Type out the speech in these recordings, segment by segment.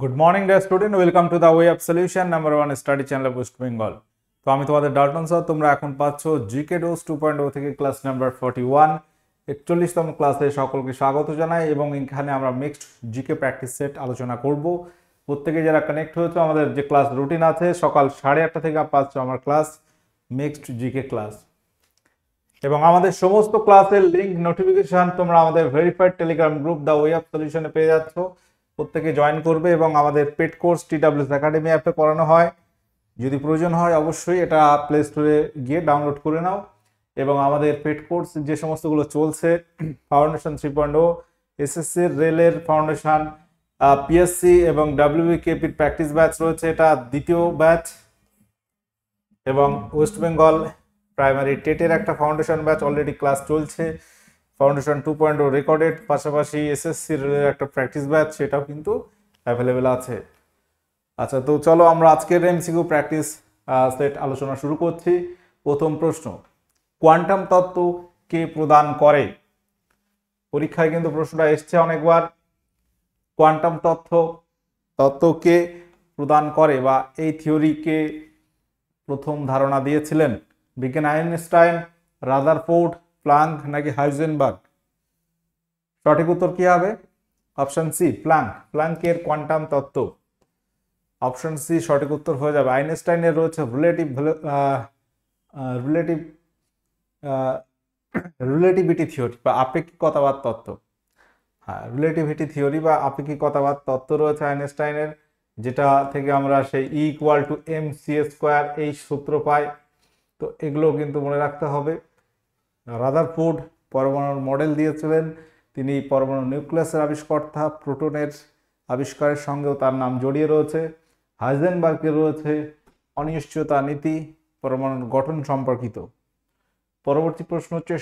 Good morning, dear student. Welcome to the Way of Solution number 1 study channel of West Bengal. তো আমি তোমাদের Dalton sir, তোমরা এখন পাচ্ছ জিকে ডোজ 2.0 থেকে ক্লাস নাম্বার 41 41তম ক্লাসে সকলকে স্বাগত জানাই এবং এখানে আমরা মিক্সড জিকে প্র্যাকটিস সেট আলোচনা করব। প্রত্যেকে যারা কানেক্ট হয়েছে, আমাদের যে ক্লাস রুটিন আছে সকাল 8:30 থেকে পাচ্ছ আমার ক্লাস মিক্সড জিকে ক্লাস, এবং আমাদের সমস্ত ক্লাসের লিংক নোটিফিকেশন তোমরা আমাদের verified telegram group the way of সলিউশনে পেয়ে যাচ্ছ। প্রত্যেকে জয়েন করবে এবং আমাদের পেড কোর্স TWS একাডেমি অ্যাপে পড়ানো হয়। যদি প্রয়োজন হয় অবশ্যই এটা প্লে স্টোরে গিয়ে ডাউনলোড করে নাও। এবং আমাদের পেড কোর্স যে সমস্তগুলো চলছে, ফাউন্ডেশন 3.0, এসএসসি রেলের ফাউন্ডেশন, পিএসসি এবং WBKPর প্র্যাকটিস ব্যাচ রয়েছে, এটা দ্বিতীয় ব্যাচ, এবং ওয়েস্ট বেঙ্গল প্রাইমারি টেটের একটা ফাউন্ডেশন ব্যাচ অলরেডি ক্লাস চলছে, ফাউন্ডেশন 2.0 রেকর্ডেড, পাশাপাশি এসএসসি রেলের একটা প্র্যাকটিস ব্যাচ, সেটাও কিন্তু অ্যাভেলেবেল আছে। আচ্ছা, তো চলো আমরা আজকের এমসিকিউ প্র্যাকটিস সেট আলোচনা শুরু করছি। প্রথম প্রশ্ন, কোয়ান্টাম তত্ত্ব কে প্রদান করে? পরীক্ষায় কিন্তু প্রশ্নটা এসছে অনেকবার। কোয়ান্টাম তত্ত্ব কে প্রদান করে বা এই থিওরিকে প্রথম ধারণা দিয়েছিলেন? বিজ্ঞানী আইনস্টাইন, রাদারফোর্ড, প্লাঙ্ক নাকি হাইজেনবার্গ? সঠিক উত্তর কি হবে? অপশন সি, প্লাঙ্কের কোয়ান্টাম তত্ত্ব। অপশন সি সঠিক উত্তর হয়ে যাবে। আইনস্টাইনের রয়েছে রিলেটিভিটি থিওরি বা আপেক্ষিকতাবাদ তত্ত্ব। হ্যাঁ, রিলেটিভিটি থিওরি বা আপেক্ষিকতাবাদ তত্ত্ব রয়েছে আইনস্টাইনের, যেটা থেকে আমরা সেই E=mc² এই সূত্র পাই। তো এগুলো কিন্তু মনে রাখতে হবে। রাদারফোর্ড পরমাণুর মডেল দিয়েছিলেন, তিনি পরমাণু নিউক্লিয়াসের আবিষ্কর্তা, প্রোটনের আবিষ্কারের সঙ্গেও তার নাম জড়িয়ে রয়েছে। হাইজেনবার্গের রয়েছে অনিশ্চয়তা নীতি, পরমাণুর গঠন সম্পর্কিত। পরবর্তী প্রশ্ন হচ্ছে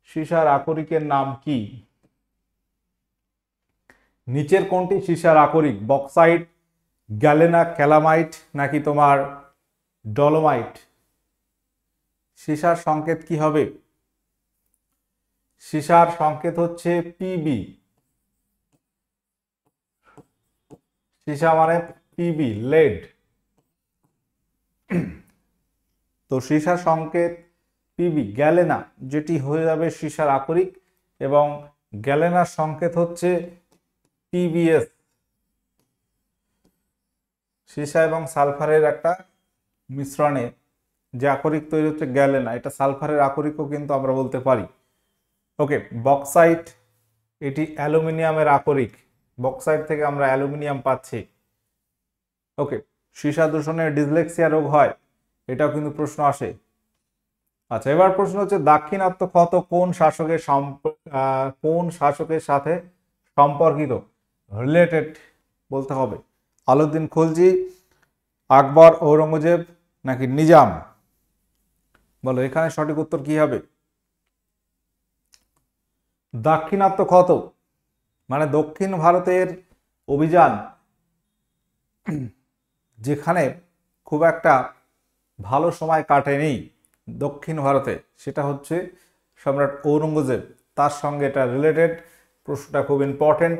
সীসার আকরিকের নাম কি? নিচের কোনটি সীসার আকরিক? বক্সাইট, গ্যালেনা, ক্যালামাইট নাকি তোমার ডলোমাইট? সীসার সংকেত কি হবে? সীসার সংকেত হচ্ছে পিবি। সীসা মানে পিবি, লেড। তো সীসার সংকেত পিবি। গ্যালেনা যেটি হয়ে যাবে সীসার আকরিক, এবং গ্যালেনার সংকেত হচ্ছে পিবিএস। সীসা এবং সালফারের একটা মিশ্রণে যে আকরিক তৈরি হচ্ছে গ্যালেনা, এটা সালফারের আকরিকও কিন্তু আমরা বলতে পারি। ওকে, বক্সাইট এটি অ্যালুমিনিয়ামের আকরিক, বক্সাইট থেকে আমরা অ্যালুমিনিয়াম পাচ্ছি। ওকে, সীসা দূষণে ডিসলেক্সিয়া রোগ হয়, এটাও কিন্তু প্রশ্ন আসে। আচ্ছা, এবার প্রশ্ন হচ্ছে দাক্ষিণাত্য ক্ষত কোন শাসকের সাথে সম্পর্কিত? রিলেটেড বলতে হবে। আলাউদ্দিন খলজি, আকবর, ঔরঙ্গজেব নাকি নিজাম? বলো এখানে সঠিক উত্তর কি হবে? দাক্ষিণাত্য ক্ষত মানে দক্ষিণ ভারতের অভিযান, যেখানে খুব একটা ভালো সময় কাটেনি দক্ষিণ ভারতে, সেটা হচ্ছে সম্রাট ঔরঙ্গজেব, তার সঙ্গে এটা রিলেটেড। প্রশ্নটা খুব ইম্পর্টেন্ট,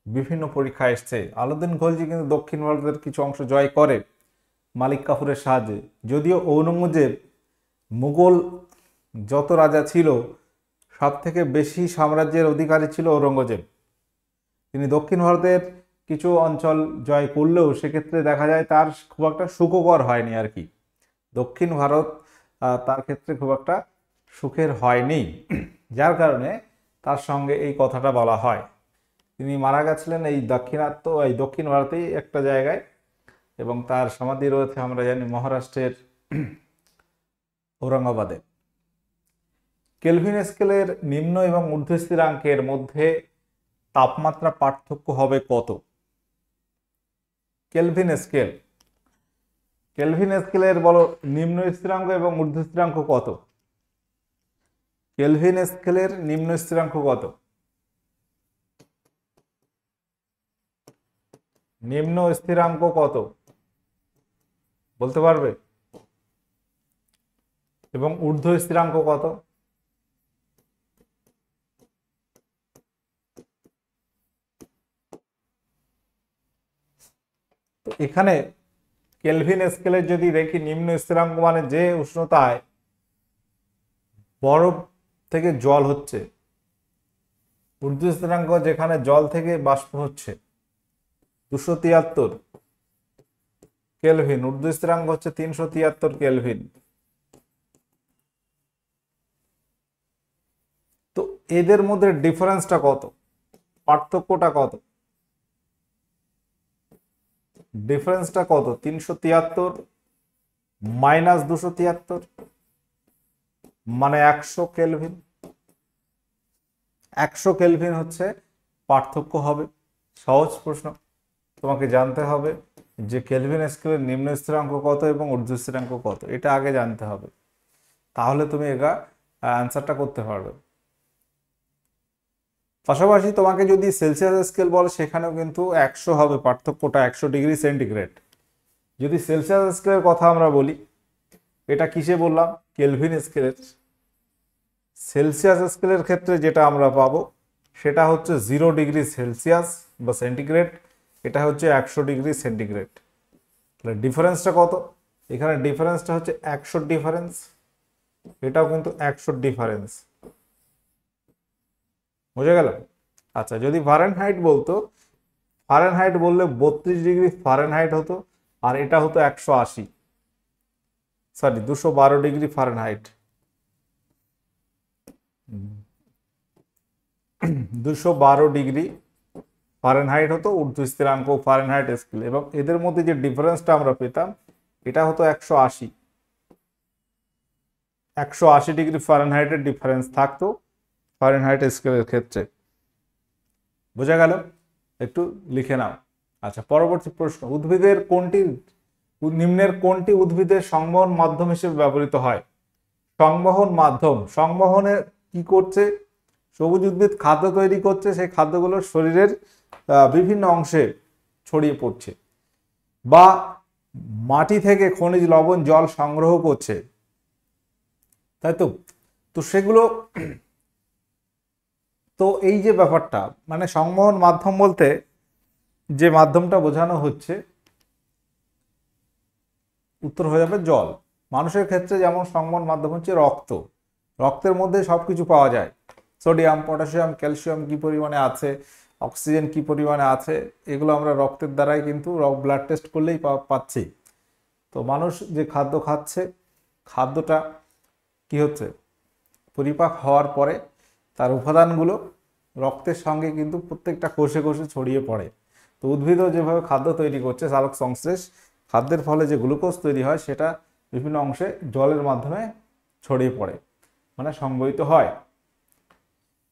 বিভিন্ন পরীক্ষা এসছে। আলাউদ্দিন খলজি কিন্তু দক্ষিণ ভারতের কিছু অংশ জয় করে মালিক কাফুরের সাহায্যে, যদিও ঔরঙ্গজেব মুঘল যত রাজা ছিল সব থেকে বেশি সাম্রাজ্যের অধিকারী ছিল ঔরঙ্গজেব। তিনি দক্ষিণ ভারতের কিছু অঞ্চল জয় করলেও সেক্ষেত্রে দেখা যায় তার খুব একটা সুখকর হয়নি আর কি। দক্ষিণ ভারত তার ক্ষেত্রে খুব একটা সুখের হয়নি, যার কারণে তার সঙ্গে এই কথাটা বলা হয়। তিনি মারা গেছিলেন এই দক্ষিণ ভারতেই একটা জায়গায়, এবং তার সমাধি রয়েছে আমরা জানি মহারাষ্ট্রের ঔরঙ্গাবাদে। কেলভিন স্কেলের নিম্ন এবং ঊর্ধ্ব স্থিরাঙ্কের মধ্যে তাপমাত্রা পার্থক্য হবে কত? কেলভিন স্কেলের বলো নিম্ন স্থিরাঙ্ক এবং ঊর্ধ্ব স্থিরাঙ্ক কত? কেলভিন স্কেলের নিম্ন স্থিরাঙ্ক কত? নিম্ন স্থিরাঙ্ক কত বলতে পারবে? এবং ঊর্ধ্ব স্থিরাঙ্ক কত? তো এখানে কেলভিন স্কেলে যদি দেখি নিম্ন স্থিরাঙ্ক মানে যে উষ্ণতায় বরফ থেকে জল হচ্ছে, ঊর্ধ্ব স্থিরাঙ্ক যেখানে জল থেকে বাষ্প হচ্ছে 273 কেলভিন, ঊর্ধ্ব স্থিরাঙ্ক হচ্ছে 373 কেলভিন। তো এদের মধ্যে ডিফারেন্সটা কত, পার্থক্যটা কত, ডিফারেন্সটা কত? 373 মাইনাস 273 মানে 100 কেলভিন। 100 কেলভিন হচ্ছে পার্থক্য হবে। সহজ প্রশ্ন, তোমাকে জানতে হবে যে কেলভিন স্কেলের নিম্ন স্থিরাঙ্ক কত এবং ঊর্ধ্ব স্থিরাঙ্ক কত, এটা আগে জানতে হবে, তাহলে তুমি এটা অ্যান্সারটা করতে পারবে। পাশাপাশি তোমাকে যদি সেলসিয়াস স্কেল বলে সেখানেও কিন্তু 100 হবে, পার্থক্যটা 100 ডিগ্রি সেন্টিগ্রেড। যদি সেলসিয়াস স্কেলের কথা আমরা বলি, এটা কিসে বললাম? কেলভিন স্কেলের। সেলসিয়াস স্কেলের ক্ষেত্রে যেটা আমরা পাবো সেটা হচ্ছে 0 ডিগ্রি সেলসিয়াস বা সেন্টিগ্রেড, এটা হচ্ছে 100 ডিগ্রি সেন্টিগ্রেড। তাহলে ডিফারেন্সটা কত? এখানে ডিফারেন্সটা হচ্ছে 100 ডিফারেন্স, এটাও কিন্তু 100 ডিফারেন্স। বুঝে গেল? আচ্ছা, যদি ফারেনহাইট বলতো, ফারেনহাইট বললে 32 ডিগ্রি ফারেনহাইট হতো, আর এটা হতো 180, sorry 212 degree Fahrenheit. 212 degree Fahrenheit হতো ঊর্ধ্ব স্থিরাঙ্ক ফারেনহাইট স্কেল, এবং এদের মধ্যে যে ডিফারেন্সটা আমরা পেতাম এটা হতো 180। 180 ডিগ্রি ফারেনহাইটের ডিফারেন্স থাকতো ফারেনহাইট স্কেলের ক্ষেত্রে। বোঝা গেল? একটু লিখে নাও। আচ্ছা, পরবর্তী প্রশ্ন, উদ্ভিদের কোনটি, নিম্নের কোনটি উদ্ভিদের সংবহন মাধ্যম হিসেবে ব্যবহৃত হয়? সংবহন মাধ্যম, সংবহনে কি করছে? সবুজ উদ্ভিদ খাদ্য তৈরি করছে, সেই খাদ্যগুলো শরীরের বিভিন্ন অংশে ছড়িয়ে পড়ছে, বা মাটি থেকে খনিজ লবণ জল সংগ্রহ করছে, তাই তো? তো সেগুলো, তো এই যে ব্যাপারটা, মানে সংবহন মাধ্যম বলতে যে মাধ্যমটা বোঝানো হচ্ছে, উত্তর হয়ে যাবে জল। মানুষের ক্ষেত্রে যেমন সংবহন মাধ্যম হচ্ছে রক্ত, রক্তের মধ্যে সবকিছু পাওয়া যায়, সোডিয়াম, পটাশিয়াম, ক্যালসিয়াম কি পরিমাণে আছে, অক্সিজেন কি পরিমাণে আছে, এগুলো আমরা রক্তের দ্বারাই কিন্তু ব্লাড টেস্ট করলেই পাচ্ছি। তো মানুষ যে খাদ্য খাচ্ছে, খাদ্যটা কি হচ্ছে, পরিপাক হওয়ার পরে তার উপাদানগুলো রক্তের সঙ্গে কিন্তু প্রত্যেকটা কোষে কোষে ছড়িয়ে পড়ে। তো উদ্ভিদও যেভাবে খাদ্য তৈরি করছে, সালোক সংশ্লেষ, খাদ্যের ফলে যে গ্লুকোজ তৈরি হয় সেটা বিভিন্ন অংশে জলের মাধ্যমে ছড়িয়ে পড়ে, মানে সংবহিত হয়।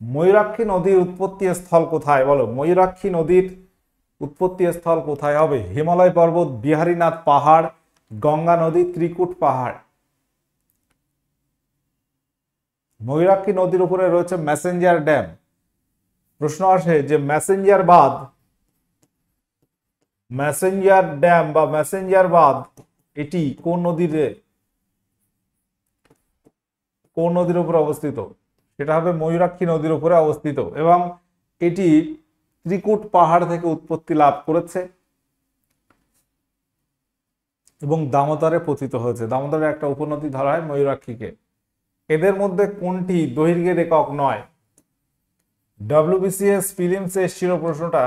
ময়ূরাক্ষী নদীর উৎপত্তি স্থল কোথায়? বলো, ময়ূরাক্ষী নদীর উৎপত্তি স্থল কোথায় হবে? হিমালয় পর্বত, বিহারীনাথ পাহাড়, গঙ্গা নদী, ত্রিকুট পাহাড়। ময়ূরাক্ষী নদীর উপরে রয়েছে মেসেঞ্জার ড্যাম। প্রশ্ন আসে যে মেসেঞ্জার বাঁধ, মেসেঞ্জার ড্যাম বা মেসেঞ্জার বাঁধ এটি কোন নদীতে, কোন নদীর উপরে অবস্থিত? সেটা হবে ময়ূরাক্ষী নদীর উপরে অবস্থিত, এবং এটি ত্রিকুট পাহাড় থেকে উৎপত্তি লাভ করেছে এবং দামোদরে পতিত হয়েছে। দামোদরে একটা উপনদী ধরা হয় ময়ূরাক্ষীকে। এদের মধ্যে কোনটি দৈর্ঘ্যের একক নয়? WBCS প্রিলিমসে এসেছিল প্রশ্নটা,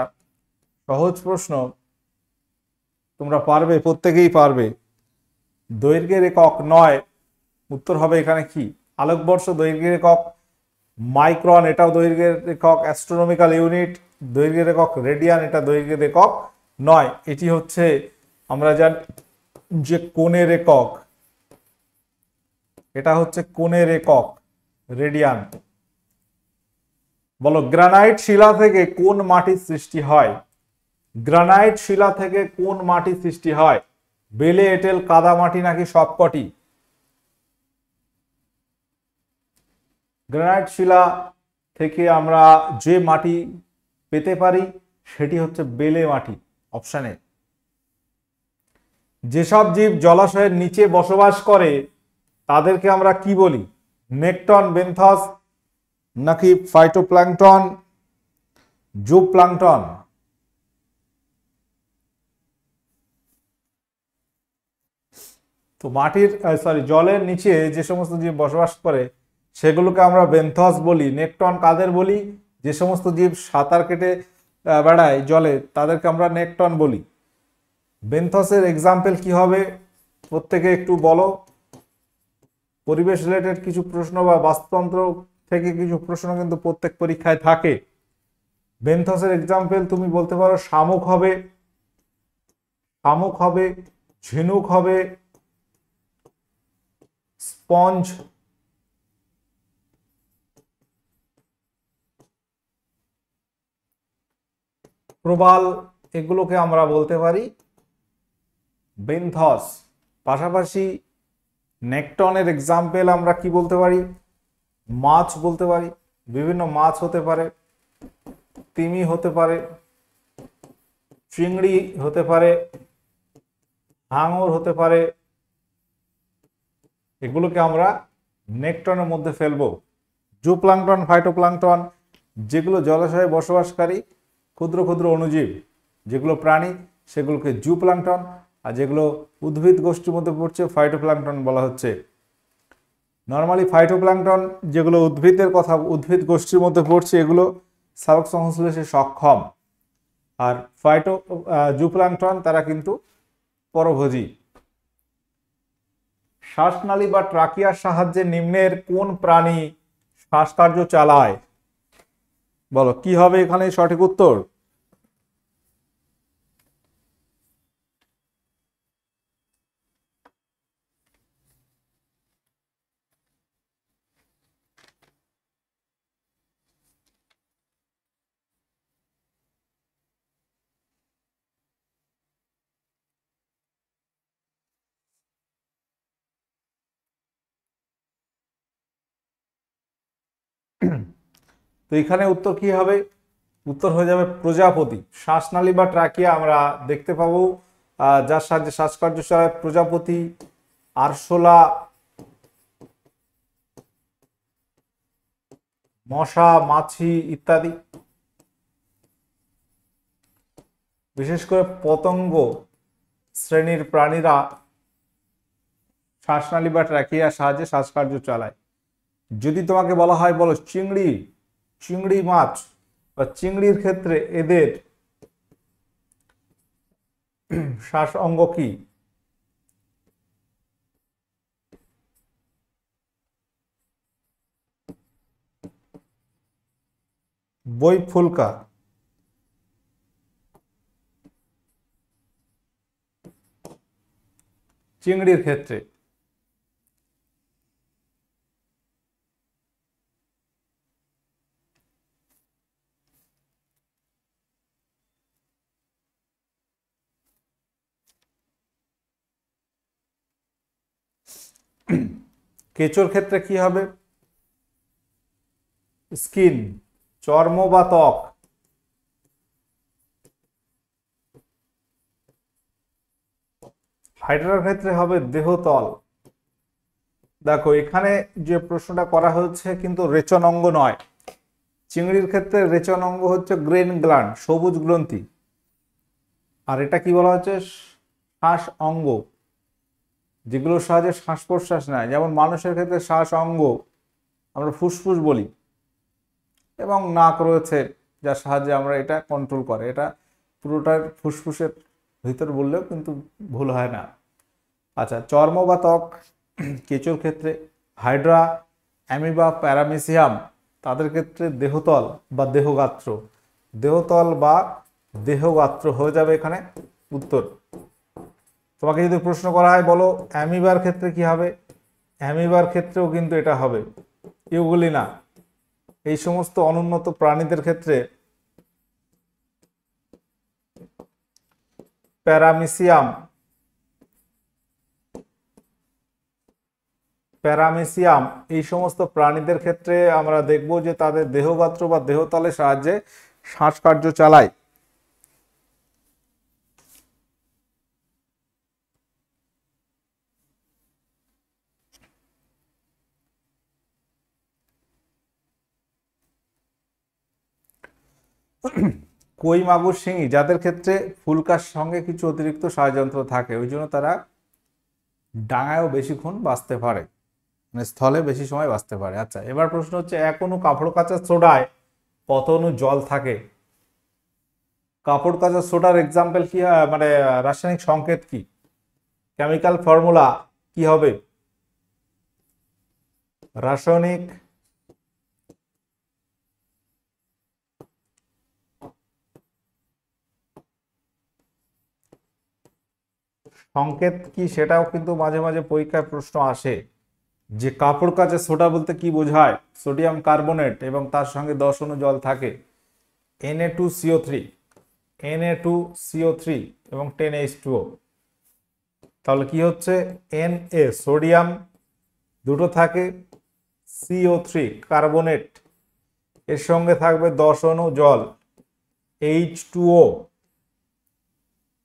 সহজ প্রশ্ন, তোমরা পারবে, প্রত্যেকেই পারবে। দৈর্ঘ্যের একক নয়, উত্তর হবে এখানে কি? আলোকবর্ষ দৈর্ঘ্যের একক, মাইক্রন এটাও দৈর্ঘ্যের একক, অ্যাস্ট্রোনমিক্যাল ইউনিট দৈর্ঘ্যের একক, রেডিয়ান এটা দৈর্ঘ্যের একক নয়, এটি হচ্ছে আমরা জানি যে কোণের একক, এটা হচ্ছে কোণের একক রেডিয়ান। বলো, গ্রানাইট শিলা থেকে কোন মাটির সৃষ্টি হয়? গ্রানাইট শিলা থেকে কোন মাটি সৃষ্টি হয়? বেলে, এঁটেল, কাদা মাটি নাকি সবকটি? গ্রানাইট শিলা থেকে আমরা যে মাটি পেতে পারি সেটি হচ্ছে বেলে মাটি, অপশানে। যেসব জীব জলাশয়ের নিচে বসবাস করে তাদেরকে আমরা কি বলি? নেকটন, বেন্থস নাকি ফাইটোপ্ল্যাঙ্কটন, জুপ্ল্যাঙ্কটন? তো জলের নিচে যে সমস্ত জীব বসবাস করে সেগুলোকে আমরা বেন্থস বলি। নেকটন কাদের বলি? যে সমস্ত জীব সাঁতার কেটে বেড়ায় জলে তাদেরকে আমরা নেকটন বলি। বেন্থসের এক্সাম্পল কি হবে প্রত্যেকে একটু বলো। পরিবেশ রিলেটেড কিছু প্রশ্ন বা বাস্তুতন্ত্র থেকে কিছু প্রশ্ন কিন্তু প্রত্যেক পরীক্ষায় থাকে। বেন্থসের এক্সাম্পল তুমি বলতে পারো শামুক হবে, ঝিনুক হবে, স্পঞ্জ, প্রবাল, এগুলোকে আমরা বলতে পারি বেন্থস। পাশাপাশি নেকটনের এক্সাম্পল আমরা কি বলতে পারি? মাছ বলতে পারি। বিভিন্ন মাছ হতে পারে, তিমি হতে পারে, চিংড়ি হতে পারে, হাঙর হতে পারে, এগুলোকে আমরা নেকটনের মধ্যে ফেলবো। জুপ্লাঙ্কটন, ফাইটোপ্লাঙ্কটন, যেগুলো জলাশয়ে বসবাসকারী ক্ষুদ্র ক্ষুদ্র অণুজীব, যেগুলো প্রাণী সেগুলোকে জুপ্লাঙ্কটন, আর যেগুলো উদ্ভিদ গোষ্ঠীর মধ্যে পড়ছে ফাইটোপ্লাঙ্কটন বলা হচ্ছে। নর্মালি ফাইটোপ্লাঙ্কটন যেগুলো উদ্ভিদ গোষ্ঠীর মধ্যে পড়ছে এগুলো সালোক সংশ্লেষে সক্ষম, আর জুপ্লাঙ্কটন তারা কিন্তু পরভোজী। শ্বাসনালী বা ট্রাকিয়ার সাহায্যে নিম্নের কোন প্রাণী শ্বাসকার্য চালায়? বলো কি হবে এখানে সঠিক উত্তর? তো এখানে উত্তর কি হবে? উত্তর হয়ে যাবে প্রজাপতি। শ্বাসনালী বা ট্রাকিয়া আমরা দেখতে পাবো যার সাহায্যে শ্বাসকার্য চালায় প্রজাপতি, আরশোলা, মশা, মাছি ইত্যাদি। বিশেষ করে পতঙ্গ শ্রেণীর প্রাণীরা শ্বাসনালী বা ট্রাকিয়ার সাহায্যে শ্বাসকার্য চালায়। যদি তোমাকে বলা হয় বলো চিংড়ি মাছ বা চিংড়ির ক্ষেত্রে এদের শ্বাস অঙ্গ কি? বৈফুল্কা। চিংড়ির ক্ষেত্রে কেঁচোর ক্ষেত্রে কি হবে? স্কিন, চর্ম বা ত্বক। হাইড্রার ক্ষেত্রে হবে দেহতল। দেখো এখানে যে প্রশ্নটা করা হচ্ছে কিন্তু রেচন অঙ্গ নয়। চিংড়ির ক্ষেত্রে রেচন অঙ্গ হচ্ছে গ্রেন গ্ল্যান্ড, সবুজ গ্রন্থি। আর এটা কি বলা হচ্ছে? শ্বাস অঙ্গ, যেগুলোর সাহায্যে শ্বাস প্রশ্বাস নেয়। যেমন মানুষের ক্ষেত্রে শ্বাস অঙ্গ আমরা ফুসফুস বলি, এবং নাক রয়েছে যার সাহায্যে আমরা এটা কন্ট্রোল করে। এটা পুরোটার ফুসফুসের ভিতর বললেও কিন্তু ভুল হয় না। আচ্ছা, চর্ম বা ত্বক কেঁচোর ক্ষেত্রে, হাইড্রা, অ্যামিবা, প্যারামিসিয়াম তাদের ক্ষেত্রে দেহতল বা দেহগাত্র। দেহতল বা দেহগাত্র হয়ে যাবে এখানে উত্তর। তোমাকে যদি প্রশ্ন করা হয় বলো অ্যামিবার ক্ষেত্রে কি হবে? অ্যামিবার ক্ষেত্রেও কিন্তু এটা হবে ইউগুলিনা। এই সমস্ত অনুন্নত প্রাণীদের ক্ষেত্রে প্যারামিসিয়াম এই সমস্ত প্রাণীদের ক্ষেত্রে আমরা দেখব যে তাদের দেহগাত্র বা দেহতলের সাহায্যে শ্বাসকার্য চালায়। কই, মাগুর, শিঙি যাদের ক্ষেত্রে ফুলকার সঙ্গে কিছু অতিরিক্ত সহায়যন্ত্র থাকে, ওই জন্য তারা ডাঙায়ও বেশিক্ষণ বাঁচতে পারে, মানে স্থলে বেশি সময় বাঁচতে পারে। আচ্ছা, এবার প্রশ্ন হচ্ছে এক অণু কাপড় কাচার সোডায় কত অণু জল থাকে? কাপড় কাচার সোডার এক্সাম্পল কি, মানে রাসায়নিক সংকেত কি, কেমিক্যাল ফর্মুলা কি হবে? রাসায়নিক সংকেত কি সেটাও কিন্তু মাঝে মাঝে পরীক্ষায় প্রশ্ন আসে, যে কাপড় কাচে সোডা বলতে কি বোঝায়, সোডিয়াম কার্বনেট এবং তার সঙ্গে 10 অণু জল থাকে, Na2CO3 Na2CO3 এবং 10H2O। তাহলে কি হচ্ছে, Na সোডিয়াম দুটো থাকে, CO3 কার্বনেট, এর সঙ্গে থাকবে 10 অণু জল H2O।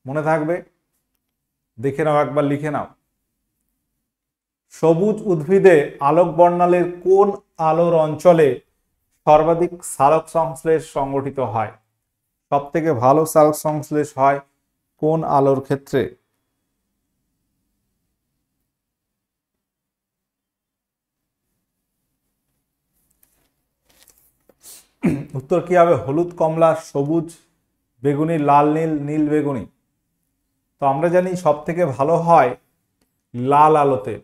মনে থাকবে, দেখে নাও একবার, লিখে নাও। সবুজ উদ্ভিদে আলোক বর্ণালীর কোন আলোর অঞ্চলে সর্বাধিক সালোক সংশ্লেষ সংঘটিত হয়? সব থেকে ভালো সালোক সংশ্লেষ হয় কোন আলোর ক্ষেত্রে? উত্তর কি হবে? হলুদ, কমলা, সবুজ, বেগুনি, লাল, নীল, নীল বেগুনি। তো আমরা জানি সব থেকে ভালো হয় লাল আলোতে,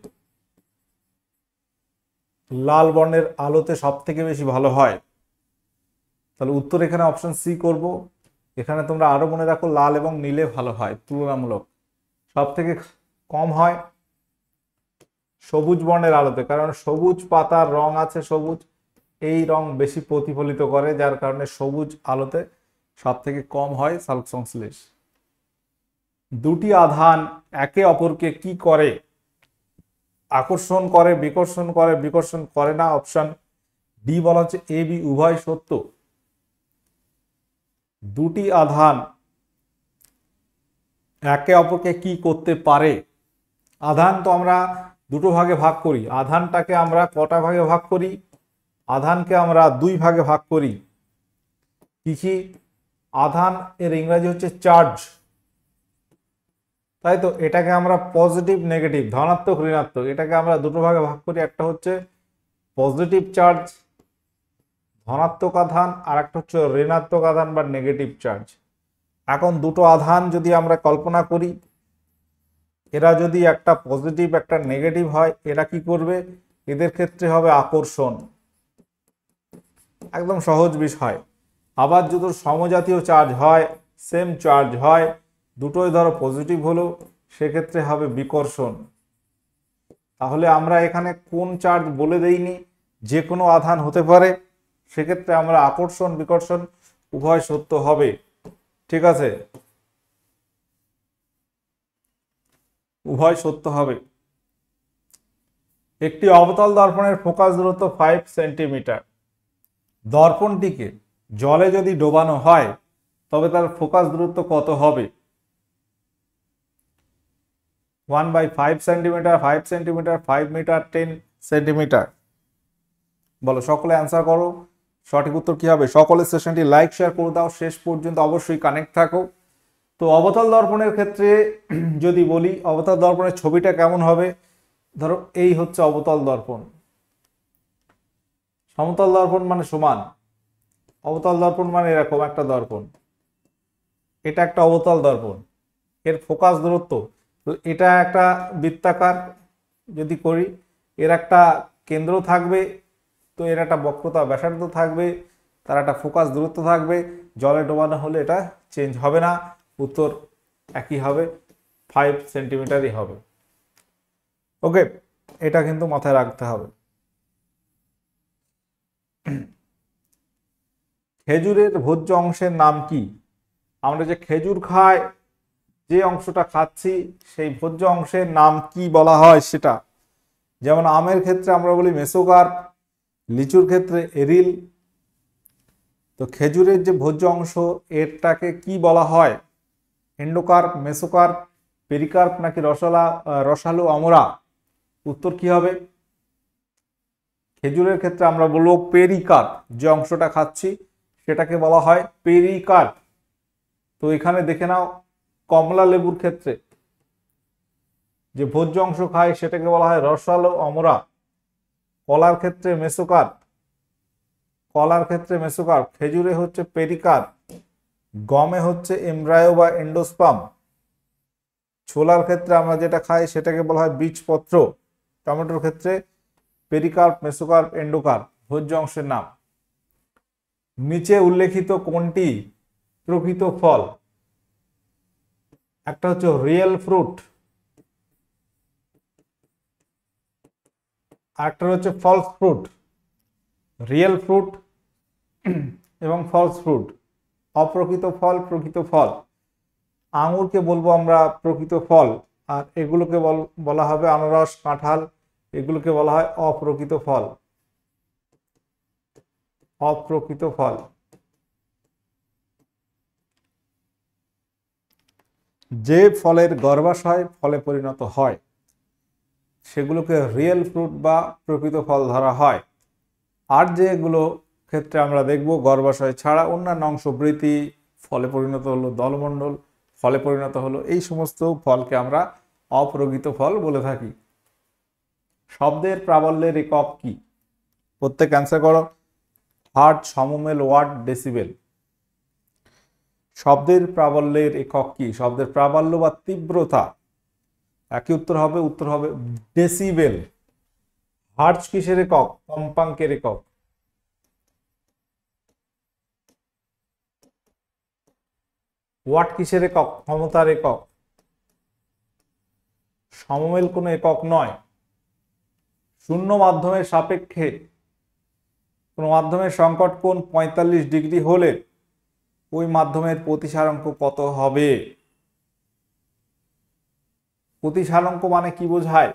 লাল বর্ণের আলোতে সব থেকে বেশি ভালো হয়। তাহলে উত্তর এখানে অপশন সি করব। এখানে তোমরা আরো মনে রাখো, লাল এবং নীলে ভালো হয় তুলনামূলক। সব থেকে কম হয় সবুজ বর্ণের আলোতে, কারণ সবুজ পাতার রং আছে সবুজ, এই রং বেশি প্রতিফলিত করে, যার কারণে সবুজ আলোতে সব থেকে কম হয় সালোক সংশ্লেষ। দুটি আধান একে অপরকে কি করে? আকর্ষণ করে, বিকর্ষণ করে, বিকর্ষণ করে না। অপশন ডি বলা হচ্ছে এ বি উভয় সত্য। দুটি আধান একে অপরকে কি করতে পারে? আধান তো আমরা দুটো ভাগে ভাগ করি, আধানটাকে আমরা কটা ভাগে ভাগ করি? আধানকে আমরা দুই ভাগে ভাগ করি। কি কি? আধান এর ইংরেজি হচ্ছে চার্জ, তাই তো। এটাকে আমরা পজিটিভ নেগেটিভ, ধনাত্মক ঋণাত্মক, এটাকে আমরা দুটো ভাগে ভাগ করি। একটা হচ্ছে পজিটিভ চার্জ ধনাত্মক আধান, আর একটা হচ্ছে ঋণাত্মক আধান বা নেগেটিভ চার্জ। এখন দুটো আধান যদি আমরা কল্পনা করি, এরা যদি একটা পজিটিভ একটা নেগেটিভ হয়, এরা কি করবে? এদের ক্ষেত্রে হবে আকর্ষণ, একদম সহজ বিষয়। আবার যদি সমজাতীয় চার্জ হয়, সেম চার্জ হয়, দুটোই ধরো পজিটিভ হলো, সেক্ষেত্রে হবে বিকর্ষণ। তাহলে আমরা এখানে কোন চার্জ বলে দেইনি, যে কোনো আধান হতে পারে, সেক্ষেত্রে আমরা আকর্ষণ বিকর্ষণ উভয় সত্য হবে। ঠিক আছে, উভয় সত্য হবে। একটি অবতল দর্পণের ফোকাস দূরত্ব 5 সেন্টিমিটার। দর্পণটিকে জলে যদি ডোবানো হয় তবে তার ফোকাস দূরত্ব কত হবে? 1/5 সেন্টিমিটার, 5 সেন্টিমিটার, 5 মিটার, 10 সেন্টিমিটার। বলো, সকলে অ্যান্সার করো। সঠিক উত্তর কি হবে? সকলে সেশনটি লাইক শেয়ার করে দাও, শেষ পর্যন্ত অবশ্যই কানেক্ট থাকো। তো অবতল দর্পণের ক্ষেত্রে যদি বলি, অবতল দর্পণের ছবিটা কেমন হবে? ধরো এই হচ্ছে অবতল দর্পণ, সমতল দর্পণ মানে সমান, অবতল দর্পণ মানে এরকম একটা দর্পণ, এটা একটা অবতল দর্পণ। এর ফোকাস দূরত্ব, এটা একটা বৃত্তাকার যদি করি, এর একটা কেন্দ্র থাকবে, তো এর একটা বক্রতা ব্যাসার্ধ থাকবে, তার একটা ফোকাস দূরত্ব থাকবে। জলে ডোবানো হলে এটা চেঞ্জ হবে না, উত্তর একই হবে, 5 সেন্টিমিটারই হবে। ওকে, এটা কিন্তু মাথায় রাখতে হবে। খেজুরের ভোজ্য অংশের নাম কি? আমরা যে খেজুর খাই, যে অংশটা খাচ্ছি, সেই ভোজ্য অংশের নাম কি বলা হয় সেটা। যেমন আমের ক্ষেত্রে আমরা বলি মেসোকার্প, লিচুর ক্ষেত্রে এরিল। তো খেজুরের যে ভোজ্য অংশ, এরটাকে কি বলা হয়? এন্ডোকার্প, মেসোকার্প, পেরিকার্প নাকি রসালো আমরা? উত্তর কি হবে? খেজুরের ক্ষেত্রে আমরা বলবো পেরিকার্প, যে অংশটা খাচ্ছি সেটাকে বলা হয় পেরিকার্প। তো এখানে দেখে নাও, কমলা লেবুর ক্ষেত্রে যে ভোজ্য অংশ খায় সেটাকে বলা হয় রসালো অমরা। কলার ক্ষেত্রে মেসোকার্প, কলার ক্ষেত্রে মেসোকার্প, খেজুরে হচ্ছে পেরিকার্প, গমে হচ্ছে এমব্রায়ো বা এন্ডোস্পার্ম, ছোলার ক্ষেত্রে আমরা যেটা খাই সেটাকে বলা হয় বীজপত্র, টমেটোর ক্ষেত্রে পেরিকার্প, মেসোকার্প, এন্ডোকার্প ভোজ্য অংশের নাম। নিচে উল্লেখিত কোনটি প্রকৃত ফল? একটা হচ্ছে রিয়েল ফ্রুট, আরেকটা হচ্ছে ফলস ফ্রুট। রিয়েল ফ্রুট এবং ফলস ফ্রুট, অপ্রকৃত ফল, প্রকৃত ফল। আঙুরকে বলবো আমরা প্রকৃত ফল, আর এগুলোকে বলা হবে আনারস, কাঁঠাল, এগুলোকে বলা হয় অপ্রকৃত ফল, অপ্রকৃত ফল। যে ফলের গর্ভাশয় ফলে পরিণত হয় সেগুলোকে রিয়েল ফ্রুট বা প্রকৃত ফল ধরা হয়। আর যেগুলো ক্ষেত্রে আমরা দেখব গর্ভাশয় ছাড়া অন্যান্য অংশ, বৃতি, ফলে পরিণত হলো, দলমণ্ডল, ফলে পরিণত হলো, এই সমস্ত ফলকে আমরা অপ্রকৃত ফল বলে থাকি। শব্দের প্রাবল্যের একক কি? প্রত্যেক অ্যান্সার করো। হার্ট, সমমেল, ওয়াট, ডেসিবেল। শব্দের প্রাবল্যের একক কি? শব্দের প্রাবল্য বা তীব্রতা, একই উত্তর হবে ডেসিবেল। হার্টজ কিসের একক? কম্পাঙ্কের একক। ওয়াট কিসের একক? ক্ষমতার একক। সমমেল কোনো একক নয়। শূন্য মাধ্যমের সাপেক্ষে কোন মাধ্যমের সংকট কোণ 45 ডিগ্রি হলে ওই মাধ্যমের প্রতিসারাঙ্ক কত হবে? প্রতিসারাঙ্ক মানে কি বোঝায়?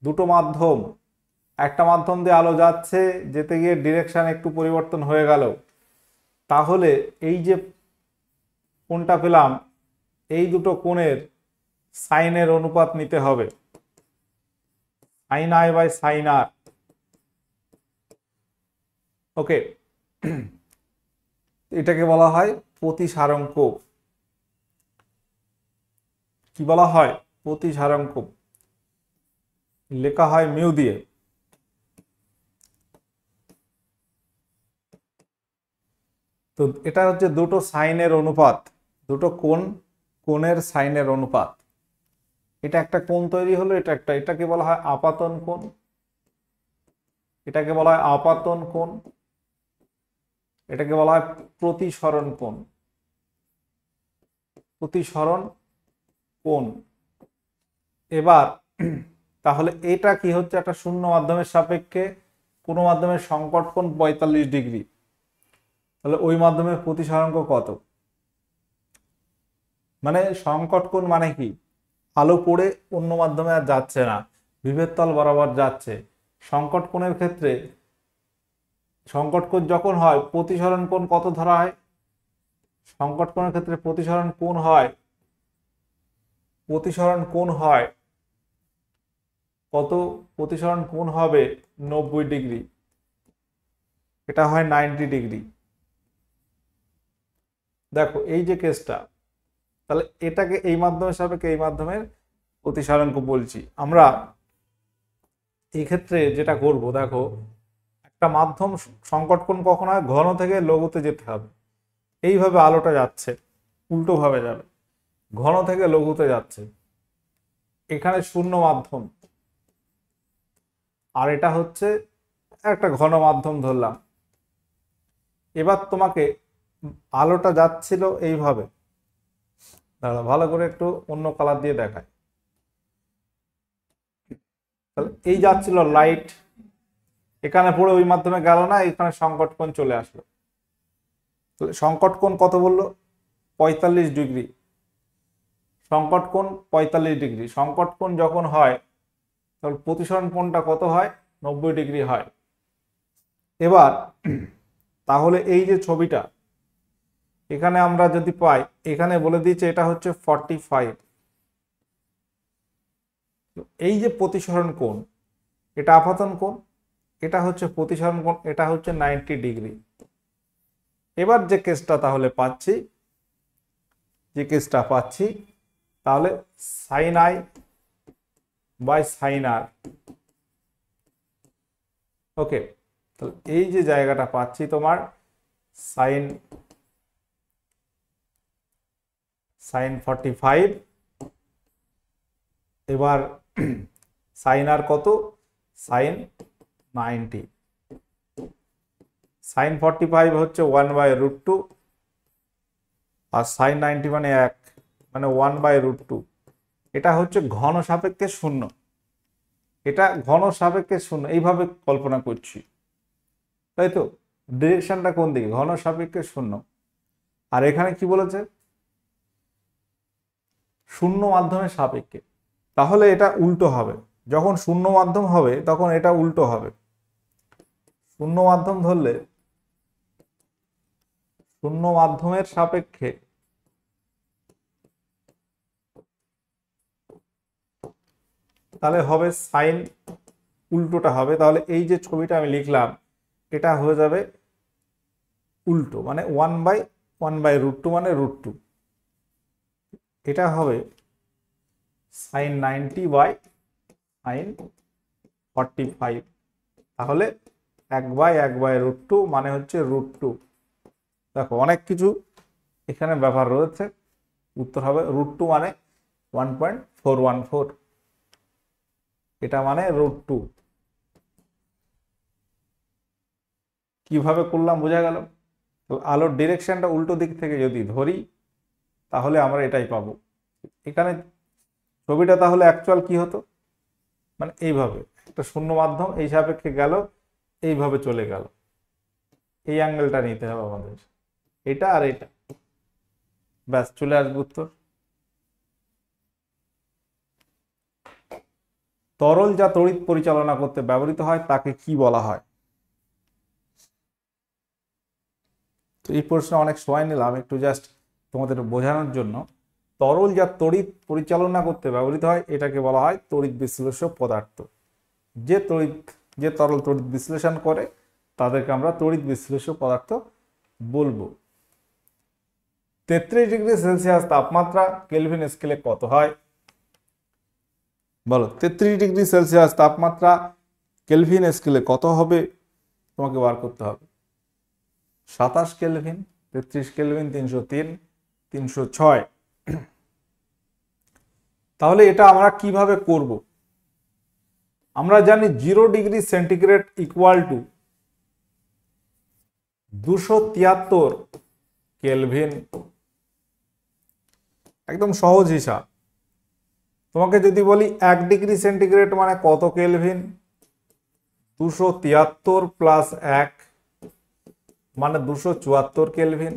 দুটো মাধ্যম, একটা মাধ্যম দিয়ে আলো যাচ্ছে, যেতে গিয়ে ডিরেকশন একটু পরিবর্তন হয়ে গেল, তাহলে এই যে কোণটা পেলাম, এই দুটো কোণের সাইনের অনুপাত নিতে হবে, সাইন আই বাই সাইন আর। ওকে, এটাকে বলা হয় প্রতিসারাঙ্ক। কি বলা হয়? প্রতিসারাঙ্ক। লেখা হয় মিউ দিয়ে। তো এটা হচ্ছে দুটো সাইনের অনুপাত, দুটো কোণের সাইনের অনুপাত। এটা একটা কোণ তৈরি হলো, এটাকে বলা হয় আপাতন কোণ, এটাকে বলা হয় আপাতন কোণ, এটাকে বলা হয় প্রতিসরণ কোণ, প্রতিসরণ কোণ। এবার তাহলে এটা কি হচ্ছে? একটা শূন্য মাধ্যমের সাপেক্ষে কোনো মাধ্যমের সংকট কোণ 45 ডিগ্রি, তাহলে ওই মাধ্যমের প্রতিসরাঙ্ক কত? মানে সংকট কোণ মানে কি? আলো পড়ে অন্য মাধ্যমে আর যাচ্ছে না, বিভেদ তল বরাবর যাচ্ছে। সংকট কোণের ক্ষেত্রে সংকট কোণ যখন হয় প্রতিসরণ কোণ কত ধরা হয়? সংকট কোণের ক্ষেত্রে প্রতিসরণ কোণ হয় কত? প্রতিসরণ কোণ হবে 90 ডিগ্রি, এটা হয় 90 ডিগ্রি। দেখো এই যে কেসটা, তাহলে এটাকে এই মাধ্যমের সাপেক্ষে এই মাধ্যমের প্রতিসরাঙ্ক বলছি আমরা। এই ক্ষেত্রে যেটা করব, দেখো একটা মাধ্যম সংকট কোণ কখন হয়? ঘন থেকে লঘুতে যেতে হবে। এইভাবে আলোটা যাচ্ছে, উল্টো ভাবে যাবে, ঘন থেকে লঘুতে যাচ্ছে। এখানে শূন্য মাধ্যম, আর এটা হচ্ছে একটা ঘন মাধ্যম ধরলাম। এবার তোমাকে আলোটা যাচ্ছিল এইভাবে, দাঁড়া ভালো করে একটু অন্য কালার দিয়ে দেখায়। তাহলে এই যাচ্ছিল লাইট, এখানে পড়ে ওই মাধ্যমে গেল না, এখানে সংকট কোণ চলে আসলো। তাহলে সংকট কোণ কত বললো? 45 ডিগ্রি। সংকট কোণ 45 ডিগ্রি। সংকট কোণ যখন হয় তাহলে প্রতিসরণ কোণটা কত হয়? 90 ডিগ্রি হয়। এবার তাহলে এই যে ছবিটা এখানে আমরা যদি পাই, এখানে বলে দিয়েছে এটা হচ্ছে 45। এই যে প্রতিসরণ কোণ, এটা আপাতন কোণ, এটা হচ্ছে প্রতিসরণ কোণ, এটা হচ্ছে 90 ডিগ্রি। এবার যে কেসটা তাহলে পাচ্ছি, তাহলে সাইন আই বাই সাইন আর। ওকে, তো এই যে জায়গাটা পাচ্ছি তোমার সাইন 45, এবার সাইন আর কত, সাইন 90, সাইন 45 হচ্ছে 1/√2 আর সাইন 90 মানে 1, মানে 1/√2। এটা হচ্ছে ঘন সাপেক্ষে শূন্য, এটা ঘন সাপেক্ষে শূন্য, এইভাবে কল্পনা করছি, তাই তো? ডিরেকশনটা কোন দিকে? ঘন সাপেক্ষে শূন্য। আর এখানে কি বলেছে? শূন্য মাধ্যমের সাপেক্ষে। তাহলে এটা উল্টো হবে, যখন শূন্য মাধ্যম হবে তখন এটা উল্টো হবে। শূন্য মাধ্যম ধরলে শূন্য মাধ্যমের সাপেক্ষে তাহলে হবে সাইন, উল্টোটা হবে। তাহলে এই যে ছবিটা আমি লিখলাম এটা হয়ে যাবে উল্টো, মানে 1/√2 মানে √2। এটা হবে সাইন 90 বাই সাইন 45। তাহলে 1/1/√2 মানে হচ্ছে √2। দেখো অনেক কিছু এখানে ব্যাপার রয়েছে। উত্তর হবে √2 মানে 1.414, এটা মানে √2। কিভাবে করলাম বোঝা গেল? তো আলোর ডিরেকশনটা উল্টো দিক থেকে যদি ধরি তাহলে আমরা এটাই পাবো। এখানে ছবিটা তাহলে অ্যাকচুয়াল কি হতো, মানে এইভাবে একটা শূন্য মাধ্যম এই সাপেক্ষে গেল, এইভাবে চলে গেল, এই অ্যাঙ্গেলটা নিতে হবে আমাদের, এটা আর এটা, ব্যাস চলে আসবে উত্তর। তরল যা তড়িৎ পরিচালনা করতে ব্যবহৃত হয় তাকে কি বলা হয়? তো এই প্রশ্নে অনেক সময় নিলাম একটু জাস্ট তোমাদের বোঝানোর জন্য। তরল যা তড়িৎ পরিচালনা করতে ব্যবহৃত হয় এটাকে বলা হয় তড়িৎ বিশ্লেষ্য পদার্থ। যে তরল তড়িৎ বিশ্লেষণ করে তাদেরকে আমরা তড়িৎ বিশ্লেষ্য পদার্থ বলবো। 33 ডিগ্রি সেলসিয়াস তাপমাত্রা কেলভিন স্কেলে কত হয়? বলো, 33 ডিগ্রি সেলসিয়াস তাপমাত্রা কেলভিন স্কেলে কত হবে? তোমাকে বার করতে হবে। 27 কেলভিন, 33 কেলভিন, 303, 306। তাহলে এটা আমরা কিভাবে করব? আমরা জানি 0 degree centigrade equal to 273 kelvin. একদম সহজ হিসাব। তোমাকে যদি বলি 1 ডিগ্রি সেন্টিগ্রেড মানে কত কেলভিন, 273 প্লাস 1 মানে 274 কেলভিন,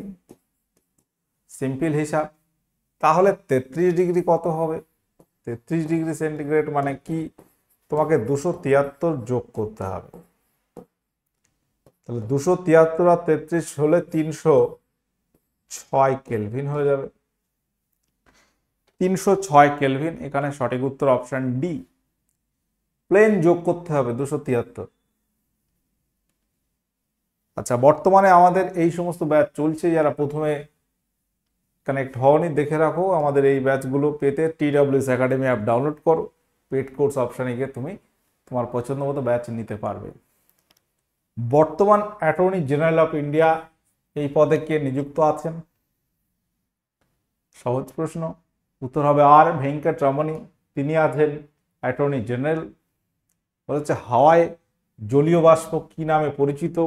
সিম্পল হিসাব। তাহলে 33 ডিগ্রি কত হবে? 33 ডিগ্রি সেন্টিগ্রেড মানে কি? তোমাকে 273 যোগ করতে হবে। তাহলে 273 আর 33 হলে 306 কেলভিন হয়ে যাবে। 306 কেলভিন, এখানে সঠিক উত্তর অপশন ডি। প্লেন যোগ করতে হবে 273। আচ্ছা, বর্তমানে আমাদের এই সমস্ত ব্যাচ চলছে, যারা প্রথমে কানেক্ট হওনি দেখে রাখো। আমাদের এই ব্যাচগুলো পেতে TWS একাডেমি অ্যাপ ডাউনলোড করো, পেড কোর্স অপশানে গিয়ে তুমি তোমার পছন্দ মতো ব্যাচ নিতে পারবে। বর্তমান অ্যাটর্নি জেনারেল অফ ইন্ডিয়া এই পদে কে নিযুক্ত আছেন? সহজ প্রশ্ন, উত্তর হবে আর ভেঙ্কটরমণী, তিনি আছেন অ্যাটর্নি জেনারেল। বলেছে হাওয়ায় জলীয় বাষ্প কি নামে পরিচিত?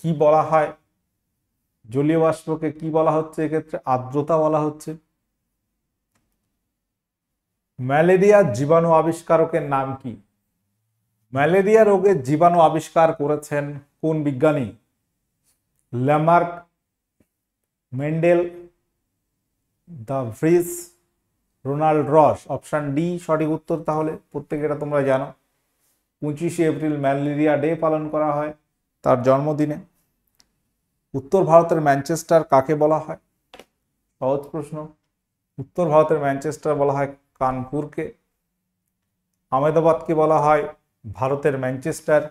কি বলা হয়? জলীয় বাষ্পকে কি বলা হচ্ছে এক্ষেত্রে? আর্দ্রতা বলা হচ্ছে। ম্যালেরিয়া জীবাণু আবিষ্কারকের নাম কি? ম্যালেরিয়া রোগের জীবাণু আবিষ্কার করেছেন কোন বিজ্ঞানী? Lamarck, Mendel, the Vries, Ronald রস। অপশন ডি সঠিক উত্তর। তাহলে প্রত্যেকে এটা তোমরা জানো, 25শে এপ্রিল ম্যালেরিয়া ডে পালন করা হয় তার জন্মদিনে। উত্তর ভারতের ম্যানচেস্টার কাকে বলা হয়? সহজ প্রশ্ন, উত্তর ভারতের ম্যানচেস্টার বলা হয় কানপুরকে। আহমেদাবাদকে বলা হয় ভারতের ম্যানচেস্টার,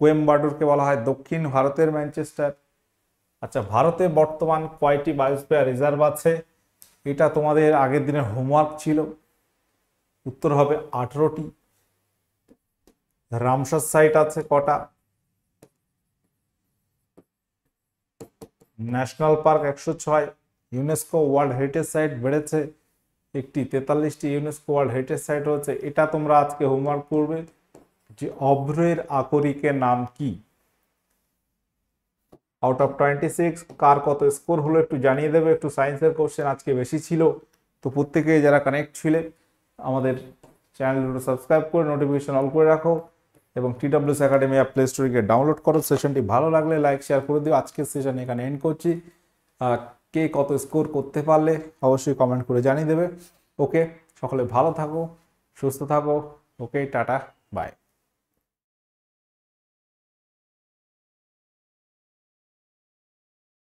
কোয়েম্বাটুরকে বলা হয় দক্ষিণ ভারতের ম্যানচেস্টার। আচ্ছা, ভারতে বর্তমান কয়টি বায়োস্ফিয়ার রিজার্ভ আছে? এটা তোমাদের আগের দিনের হোমওয়ার্ক ছিল। উত্তর হবে 18টি। রামসার সাইট আছে কটা? National park 106। UNESCO world heritage site বেড়েছে একটি, 43টি ইউনেস্কো ওয়ার্ল্ড হেরিটেজ সাইট হচ্ছে। এটা তোমরা আজকে হোমওয়ার্ক করবে যে অভ্রের আকরিকের নাম কি। আউট অফ 26 কার কত স্কোর হলো একটু জানিয়ে দেবে। একটু সায়েন্সের কোশ্চেন আজকে বেশি ছিল, তো প্রত্যেকেই যারা কানেক্ট ছিলে আমাদের চ্যানেলটা সাবস্ক্রাইব করে নোটিফিকেশন অল করে রাখো এবং TWS একাডেমি অ্যাপ প্লে স্টোরে গিয়ে ডাউনলোড করো। সেশনটি ভালো লাগলে লাইক শেয়ার করে দিও। আজকের সেশন এখানে এন্ড করছি। কে কত স্কোর করতে পারলে অবশ্যই কমেন্ট করে জানিয়ে দেবে। ওকে, সকলে ভালো থাকো, সুস্থ থাকো। ওকে, টাটা, বাই।